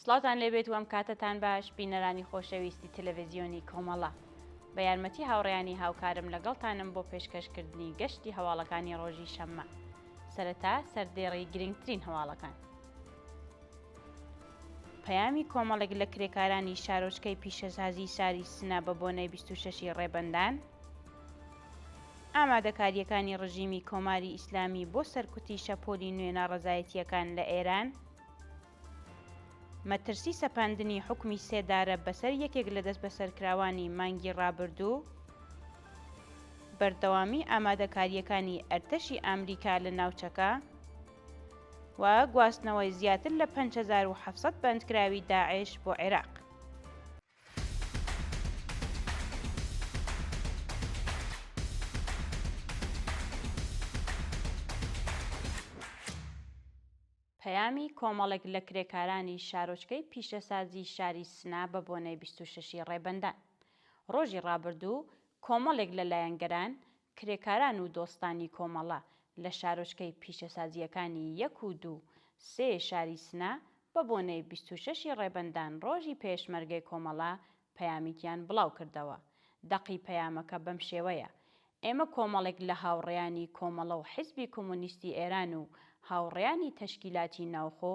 سڵاتان لێبێت و ئەم کاتتان باش بینەرانی خۆشەویستی تەلەڤیزیۆنی کۆمەڵە بە یارمەتی هاوڕێیانی هاوکارم لەگەڵتانم بۆ پێشکەشکردنی گەشتی هەواڵەکانی ڕۆژی شەممە. سەرەتا سەردێڕی گرنگترین هەواڵەکان. پەیامی کۆمەڵێک لە کرێکارانی شارۆچکەی پیشەسازی شاری سنا بە بۆنەی 26 ڕێبەندان، ئامادەکاریەکانی ڕژیمی کۆماری ئیسلامی بۆ سەرکوتی شەپۆلی نوێ ناڕەزایەتیەکان لە ئێران، مەترسی سەپاندنی حوکمی سێدارە بەسەر یەکێک لە دەست بەسەرکراوانی مانگی ڕابردوو، بەردەوامی ئامادەکاریەکانی ئەرتەشی ئەمریکا لە ناوچەکە و گواستنەوەی زیاتر لە 5700 بەندکراوی داعش بۆ عێراق. پەیامی کۆمەڵێک لە کرێکارانی شارۆچکەی پیشەسازی شاری سنا بە بۆنەی 26 ڕێبەندان. ڕۆژی ڕابردوو کۆمەڵێک لە لایەنگەران، کرێکاران و دۆستانی کۆمەڵە لە شارۆچکەی پیشەسازیەکانی 1 و 2 3 شاری سنا بە بۆنەی 26 ڕێبەندان ڕۆژی پێشمەرگەی کۆمەڵە پەیامیکیان بڵاو کردەوە. دەقی پەیامەکە بەم شێوەیە: ئێمە کۆمەڵێک لە هاوڕێیانی کۆمەڵە و حیزبی کۆمۆنیستی ئێران و هاوڕێیانی تەشکیلاتی ناوخۆ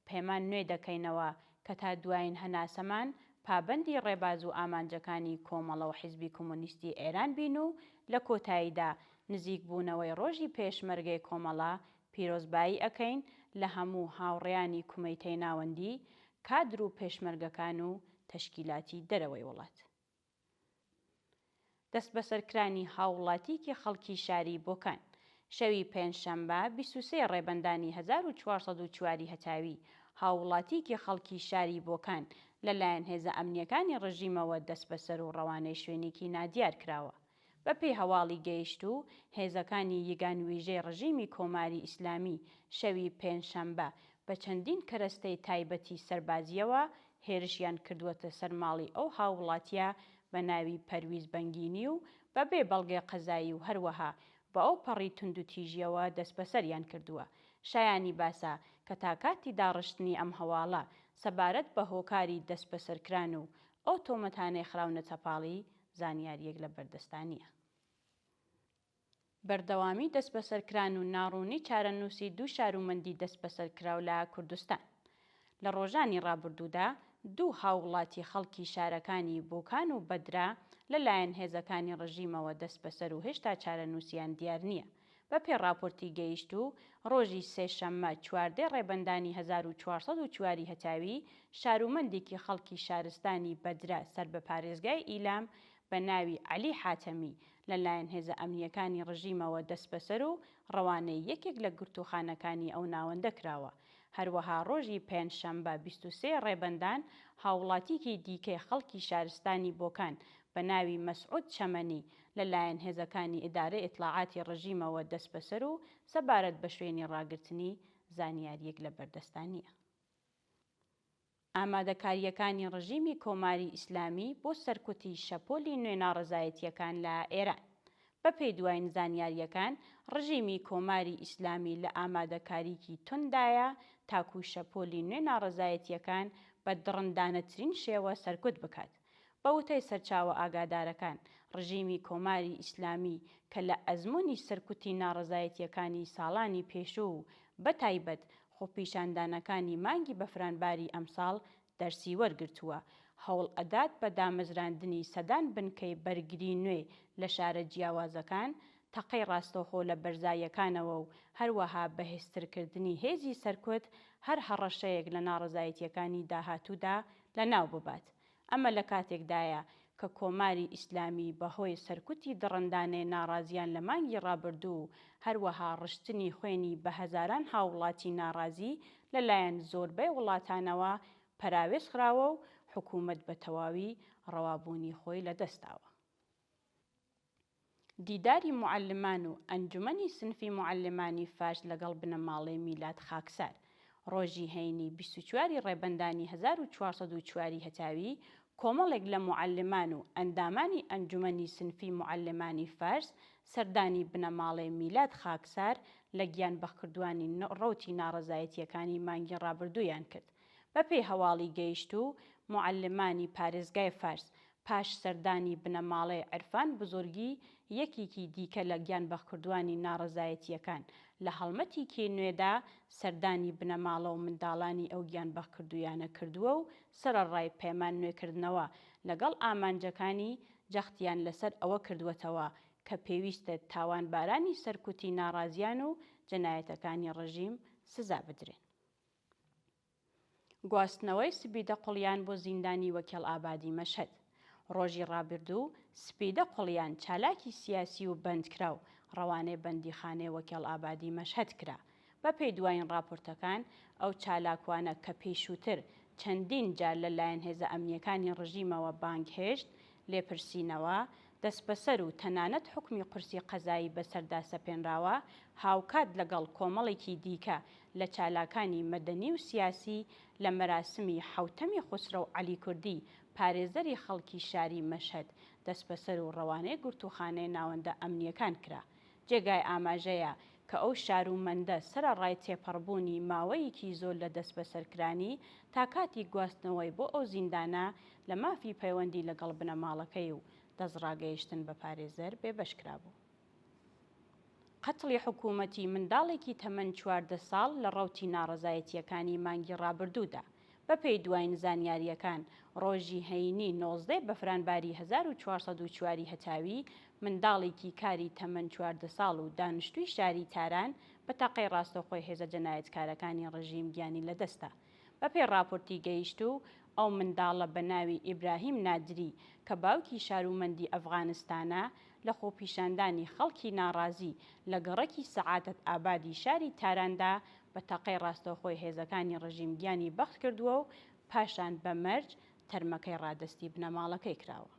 پەیمان نوێ دەکەینەوە کە تا دوایین هەناسەمان پابەندی ڕێباز و ئامانجەکانی کۆمەڵە و حیزبی کۆمۆنیستی ئێران بین و لە کۆتاییدا نزیک بوونەوەی ڕۆژی پێشمەرگەی کۆمەڵە پیرۆزبایی ئەکەین لە هەموو هاوڕێیانی کومەیتەی ناوەندی، کادر و پێشمەرگەکان و تەشکیلاتی دەرەوەی وڵات. دەست بەسەرکرانی هاوڵاتیکی خەڵکی شاری بۆکان. شەوی پێنجشەممە 23 ڕێبەندانی 1404 هەتاوی هاوڵاتیکی خەڵکی شاری بۆکان لەلایەن هێزە ئەمنیەکانی ڕژیمەوە دەست بەسەر و ڕەوانەی شوێنێکی نادیار کراوە. بەپێی هەواڵی گەیشت و هێزەکانی یەکگانوێژەی ڕژیمی کۆماری ئیسلامی شەوی پێنجشەممە بە چەندین کەرەستەی تایبەتی سەربازیەوە هێرشیان کردووەتە سەر ماڵی ئەو هاوڵاتیە بە ناوی پەرویز بەنگینی و بەبێ بەڵگەی قەزایی و هەروەها بە ئەو پەڕی تند و تیژیەوە دەست بەسەریان کردووە. شایانی باسە کە تا کاتی داڕشتنی ئەم هەواڵە سەبارەت بە هۆکاری دەست بەسەرکران و ئەو تۆمەتانەی خراونە چەپاڵی زانیاریەک لە بەردەستانیە. بەردەوامی دەست بەسەرکران و ناڕوونی چارەنووسی دوو شارومەندی دەست بەسەرکراو لە کوردستان. لە ڕۆژانی ڕابردوودا دوو هاوڵاتی خەڵکی شارەکانی بۆکان و بەدرا لەلایەن هێزەکانی ڕژیمەوە دەست بەسەر و هێشتا چارەنووسیان دیار نییە. بەپێی راپۆرتی گەیشت و ڕۆژی سێشەممە 14 ڕێبەندانی 1404 هەتاوی شارومەندێکی خەڵکی شارستانی بەدرا سەر بە پارێزگای ئیلام بە ناوی عەلی حاتەمی لەلایەن هێزە ئەمنیەکانی ڕژیمەوە دەست بەسەر و ڕەوانەی یەکێک لە گرتوخانەکانی ئەو ناوەندە کراوە. هەروەها ڕۆژی پێنجشەممە 23 ڕێبەندان هاوڵاتیکی دیکەی خەڵکی شارستانی بۆکان بە ناوی مەسعود چەمەنی لەلایەن هێزەکانی ئیدارەی ئیطلاعاتی ڕژیمەوە دەست بەسەر و سەبارەت بە شوێنی ڕاگررتنی زانیاریەک لە بەردەستانیە. ئامادەکاریەکانی ڕژیمی کۆماری ئیسلامی بۆ سەرکوتی شەپۆلی نوێ ناڕەزایەتیەکان لە ئێران. بەپێی دوایین زانیاریەکان ڕژیمی کۆماری ئیسلامی لە ئامادەکاریکی توندایە تاکو شەپۆلی نوێ ناڕەزایەتیەکان بە دڕندانەترین شێوە سەرکوت بکات. بە وتەی سەرچاوە ئاگادارەکان، ڕژیمی کۆماری ئیسلامی کە لە ئەزموونی سەرکوتی ناڕەزایەتیەکانی ساڵانی پێشوو و بەتایبەت خۆپیشاندانەکانی مانگی بەفرانباری ئەمساڵ دەرسی وەرگرتووە، هەوڵ ئەدات بە دامەزراندنی سەدان بنکەی بەرگری نوێ لە شارە جیاوازەکان، تەقەی ڕاستەوخۆ لە بەرزاییەکانەوە و هەروەها بەهێزترکردنی هێزی سەرکوت هەر هەڕەشەیەک لە ناڕەزایەتیەکانی داهاتوودا لەناو ببات. ئەمە لە کاتێکدایە کە کۆماری ئیسلامی بەهۆی سەرکوتی دڕندانەی ناڕازیان لە مانگی ڕابردوو و هەروەها ڕشتنی خوێنی بە هەزاران هاوڵاتی ناڕازی لەلایەن زۆربەی وڵاتانەوە پەراوێزخراوە و حکوومەت بە تەواوی ڕەوابوونی خۆی لەدەستاوە. دیداری موعەلمان و ئەنجومەنی سنفی موعەلمانی فارس لەگەڵ بنەماڵەی میلاد خاکسار ڕۆژی هەینی 24 ڕێبەندانی 1404 هەتاوی کۆمەڵێک لە موعەلمان و ئەندامانی ئەنجومەنی سنفی موعەلمانی فارس سەردانی بنەماڵەی میلاد خاکسار لە گیانبەخکردووانی ڕەوتی ناڕەزایەتیەکانی مانگی ڕابردوویان کرد. بەپێی هەواڵی گەیشت و معلمانی پارێزگای فارس پاش سەردانی بنەماڵەی عرفان بزورگی یەکێکی دیکە لە گیانبەخکردوانی ناڕەزایەتیەکان لە هەڵمەتێکی نوێدا سەردانی بنەماڵە و منداڵانی ئەو گیانبەخکردویانە کردووە و سەرەڕای پەیمان نوێکردنەوە لەگەڵ ئامانجەکانی جەختیان لەسەر ئەوە کردووەتەوە کە پێویستە تاوانبارانی سەرکوتی ناڕازیان و جەنایەتەکانی ڕژیم سزا بدرێن. گواستنەوەی سپیدە قوڵیان بۆ زیندانی وەکێڵ ئابادی مەشهەد. ڕۆژی ڕابردوو سپیدە قوڵیان چالاکی سیاسی و بەندکراو ڕەوانەی بەندیخانەی وەکێڵ ئابادی مەشهەد کرا. بەپێی دوایین راپۆرتەکان ئەو چالاکوانە کە پێشووتر چەندین جار لەلایەن هێزە ئەمنیەکانی ڕژیمەوە بانگهێشت لێپرسینەوە دەست بەسەر و تەنانەت حکمی قورسی قەزایی بەسەردا سەپێنراوە هاوکات لەگەڵ کۆمەڵێکی دیکە لە چالاکانی مەدەنی و سیاسی لە مەراسمی حوتەمی خوسرە و عەلی کوردی پارێزەری خەڵکی شاری مەشهەد دەست بەسەر و ڕەوانەی گورتوخانەی ناوەندە ئەمنیەکان کرا. جێگای ئاماژەیە کە ئەو شارومەندە سەرەڕای تێپەڕبوونی ماوەیەکی زۆر لە دەست بەسەرکرانی تا کاتی گواستنەوەی بۆ ئەو زیندانە لە مافی پەیوەندی لەگەڵ بنەماڵەکەی و دەستڕاگەیشتن بە پارێزەر بێبەشکرا بوو. قەتڵی حکوومەتی منداڵێکی تەمەن 14 ساڵ لە ڕەوتی ناڕەزایەتیەکانی مانگی ڕابردوودا. بەپێی دوایین زانیاریەکان ڕۆژی هەینی 19 بەفرانباری 1404 هەتاوی منداڵێکی کاری تەمەن 14 ساڵ و دانیشتووی شاری تاران بە تاقەی ڕاستەوخۆی هێزە جەنایەتکارەکانی ڕژیم گیانی لەدەستا. بەپێی راپۆرتی گەیشت و ئەو منداڵە بە ناوی ئیبراهیم نادری کە باوکی شارومەندی ئەفغانستانە لە خۆپیشاندانی خەڵکی ناڕازی لە گەڕەکی سەعادەت ئابادی شاری تاراندا بە تاقەی ڕاستەوخۆی هێزەکانی ڕژیم گیانی بەخت کردووە و پاشان بە مەرج تەرمەکەی ڕادستی بنەماڵەکەی کراوە.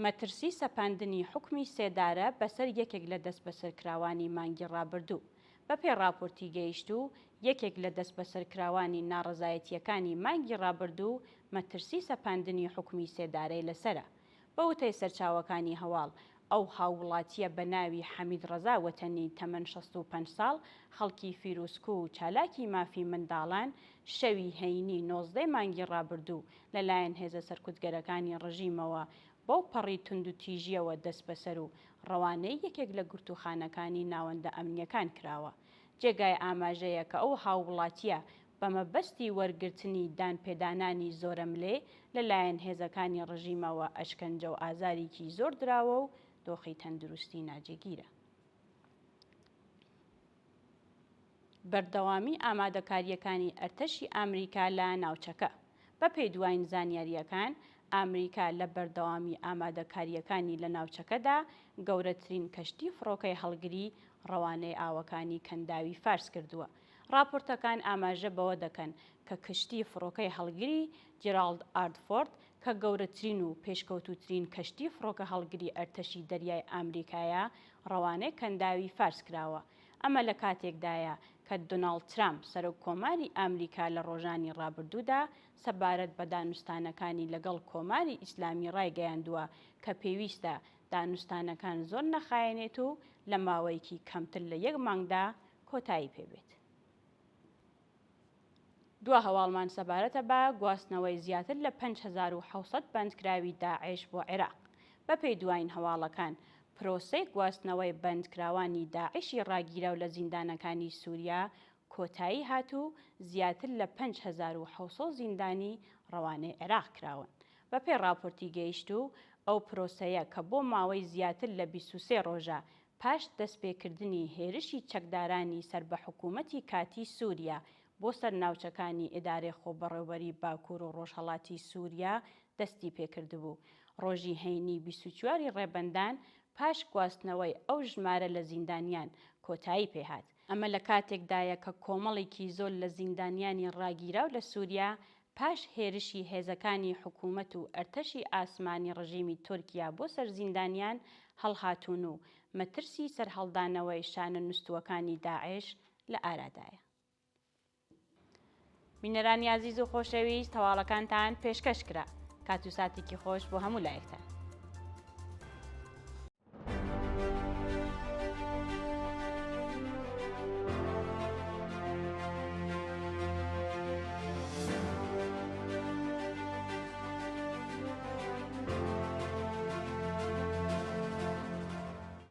مەترسی سەپاندنی حکمی سێدارە بەسەر یەکێک لە دەست بەسەرکراوانی مانگی ڕابردوو. بەپێی راپۆرتی گەیشت و یەکێک لە دەست بەسەرکراوانی ناڕەزایەتیەکانی مانگی ڕابردوو مەترسی سەپاندنی حکمی سێدارەی لەسرە. بە وتەی سەرچاوەکانی هەواڵ ئەو هاوڵاتیە بە ناوی حەمید ڕەزا وەتەنی تەمەن 65 ساڵ خەڵکی فیرۆزکۆ و چالاکی مافی منداڵان شەوی هەینی 19 مانگی ڕابردوو لەلایەن هێزە سەرکوتگەرەکانی ڕژیمەوە بەو پەڕی تند و تیژیەوە دەست بەسەر و ڕەوانەی یەکێک لە گورتوخانەکانی ناوەندە ئەمنیەکان کراوە. جێگای ئاماژەیە کە ئەو هاوڵاتیە بە مەبەستی وەرگرتنی دانپێدانانی زۆرەملێ لەلایەن هێزەکانی ڕژیمەوە ئەشکەنجە و ئازارێکی زۆر دراوە و دۆخی تەندروستی ناجێگیرە. بەردەوامی ئامادەکاریەکانی ئەرتەشی ئەمریکا لە ناوچەکە. بەپێی دوایین زانیاریەکان ئەمریکا لە بەردەوامی ئامادەکاریەکانی لە ناوچەکەدا گەورەترین کەشتی فڕۆکەی هەڵگری ڕەوانەی ئاوەکانی کەنداوی فارس کردووە. راپۆرتەکان ئاماژە بەوە دەکەن کە کەشتی فڕۆکەی هەڵگری جێرالد ئاردفۆرد کە گەورەترین و پێشکەوتووترین کەشتی فڕۆکە هەڵگری ئەرتەشی دەریای ئەمریکایە ڕەوانەی کەنداوی فارس کراوە. ئەمە لە کاتێکدایە کە دۆناڵد ترامپ سەرۆککۆماری ئەمریکا لە ڕۆژانی ڕابردوودا سەبارەت بە دانوستانەکانی لەگەڵ کۆماری ئیسلامی ڕایگەیاندووە کە پێویستە دانوستانەکان زۆر نەخایەنێت و لە ماوەیەکی کەمتر لە 1 مانگدا کۆتایی پێبێت. دوا هەواڵمان سەبارەتە بە گواستنەوەی زیاتر لە 5700 بەندکراوی داعش بۆ عێراق. بەپێی دوایین هەواڵەکان پرۆسەی گواستنەوەی بەندکراوانی داعشی ڕاگیرە و لە زیندانەکانی سووریا کۆتایی هاتوو زیاتر لە 5700 زیندانی ڕەوانەی عێراق کراون. بەپێی راپۆرتی گەیشت و ئەو پرۆسەیە کە بۆ ماوەی زیاتر لە 23 ڕۆژە پاش دەستپێکردنی هێرشی چەکدارانی سەر بە حکوومەتی کاتی سووریا بۆ سەر ناوچەکانی ئیدارەی خۆبەڕێوەبەری باکوور و ڕۆژهەڵاتی سووریا دەستی پێکردبوو. ڕۆژی هەینی 24 ڕێبەندان پاش گواستنەوەی ئەو ژمارە لە زیندانیان کۆتایی پێهات. ئەمە لە کاتێکدایە کە کۆمەڵێکی زۆر لە زیندانیانی ڕاگیرا و لە سووریا پاش هێرشی هێزەکانی حکوومەت و ئەرتەشی ئاسمانی ڕژیمی تورکیا بۆ سەر زیندانیان هەڵهاتوون و مەترسی سەرهەڵدانەوەی شانە نووستووەکانی داعش لە ئارادایە. بینەرانی عەزیز و خۆشەویست، هەواڵەکانتان پێشکەش کرا. کات و ساتێکی خۆش بۆ هەموو لایەکتان.